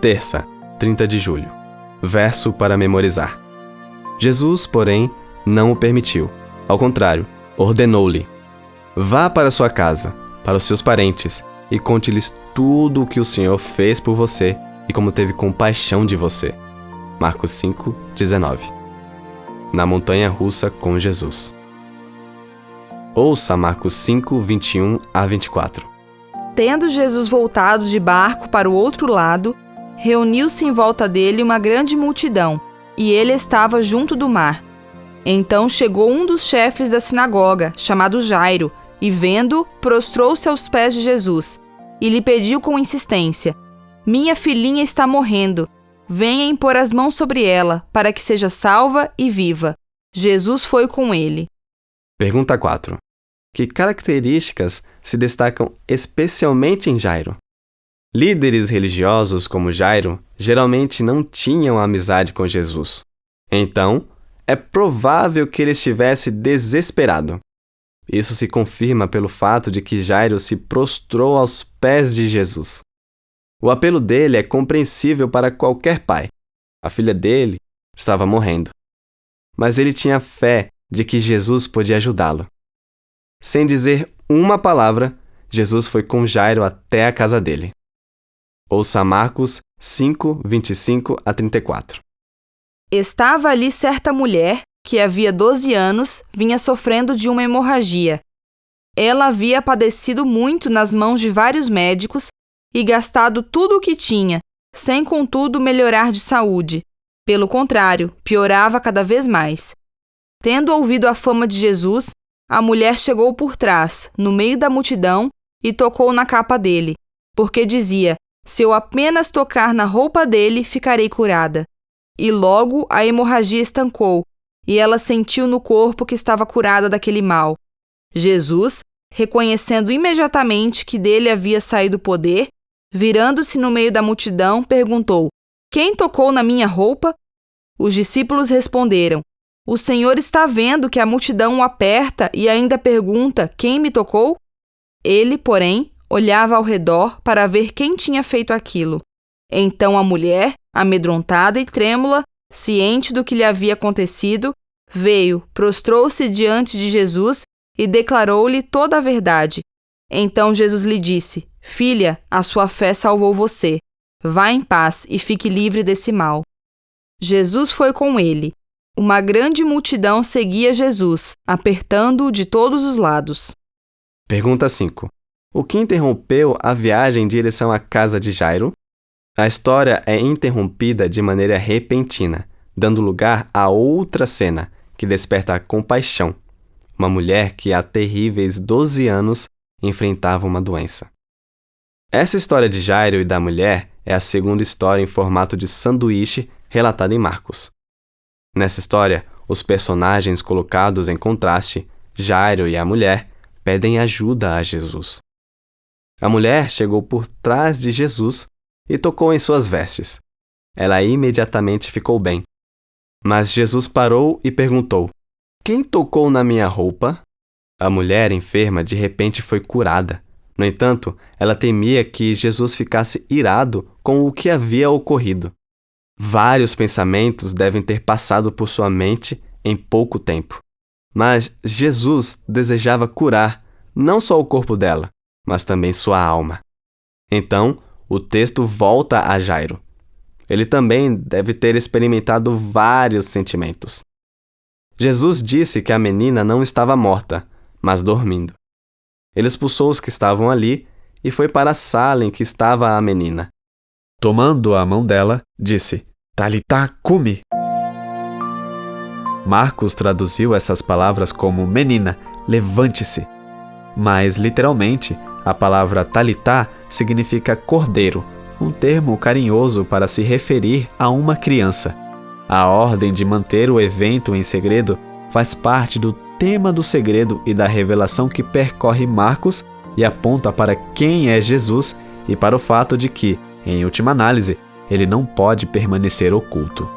Terça, 30 de julho. Verso para memorizar. Jesus, porém, não o permitiu. Ao contrário, ordenou-lhe: vá para sua casa, para os seus parentes, e conte-lhes tudo o que o Senhor fez por você e como teve compaixão de você. Marcos 5:19. Na montanha russa com Jesus. Ouça Marcos 5:21 a 24. Tendo Jesus voltado de barco para o outro lado, reuniu-se em volta dele uma grande multidão, e ele estava junto do mar. Então chegou um dos chefes da sinagoga, chamado Jairo, e vendo, prostrou-se aos pés de Jesus, e lhe pediu com insistência: minha filhinha está morrendo. Venha impor as mãos sobre ela, para que seja salva e viva. Jesus foi com ele. Pergunta 4. Que características se destacam especialmente em Jairo? Líderes religiosos como Jairo geralmente não tinham amizade com Jesus. Então, é provável que ele estivesse desesperado. Isso se confirma pelo fato de que Jairo se prostrou aos pés de Jesus. O apelo dele é compreensível para qualquer pai. A filha dele estava morrendo. Mas ele tinha fé de que Jesus podia ajudá-lo. Sem dizer uma palavra, Jesus foi com Jairo até a casa dele. Ouça Marcos 5:25 a 34. Estava ali certa mulher, que havia 12 anos, vinha sofrendo de uma hemorragia. Ela havia padecido muito nas mãos de vários médicos e gastado tudo o que tinha, sem contudo melhorar de saúde. Pelo contrário, piorava cada vez mais. Tendo ouvido a fama de Jesus, a mulher chegou por trás, no meio da multidão, e tocou na capa dele, porque dizia: se eu apenas tocar na roupa dele, ficarei curada. E logo a hemorragia estancou, e ela sentiu no corpo que estava curada daquele mal. Jesus, reconhecendo imediatamente que dele havia saído o poder, virando-se no meio da multidão, perguntou: quem tocou na minha roupa? Os discípulos responderam: o Senhor está vendo que a multidão o aperta e ainda pergunta: quem me tocou? Ele, porém, olhava ao redor para ver quem tinha feito aquilo. Então a mulher, amedrontada e trêmula, ciente do que lhe havia acontecido, veio, prostrou-se diante de Jesus e declarou-lhe toda a verdade. Então Jesus lhe disse: filha, a sua fé salvou você. Vá em paz e fique livre desse mal. Jesus foi com ele. Uma grande multidão seguia Jesus, apertando-o de todos os lados. Pergunta 5. O que interrompeu a viagem em direção à casa de Jairo? A história é interrompida de maneira repentina, dando lugar a outra cena, que desperta a compaixão. Uma mulher que há terríveis 12 anos enfrentava uma doença. Essa história de Jairo e da mulher é a segunda história em formato de sanduíche relatada em Marcos. Nessa história, os personagens colocados em contraste, Jairo e a mulher, pedem ajuda a Jesus. A mulher chegou por trás de Jesus e tocou em suas vestes. Ela imediatamente ficou bem. Mas Jesus parou e perguntou: quem tocou na minha roupa? A mulher enferma de repente foi curada. No entanto, ela temia que Jesus ficasse irado com o que havia ocorrido. Vários pensamentos devem ter passado por sua mente em pouco tempo. Mas Jesus desejava curar não só o corpo dela, mas também sua alma. Então, o texto volta a Jairo. Ele também deve ter experimentado vários sentimentos. Jesus disse que a menina não estava morta, mas dormindo. Ele expulsou os que estavam ali e foi para a sala em que estava a menina. Tomando a mão dela, disse: Talitá cumi. Marcos traduziu essas palavras como menina, levante-se. Mas, literalmente, a palavra talitá significa cordeiro, um termo carinhoso para se referir a uma criança. A ordem de manter o evento em segredo faz parte do tema do segredo e da revelação que percorre Marcos e aponta para quem é Jesus e para o fato de que, em última análise, ele não pode permanecer oculto.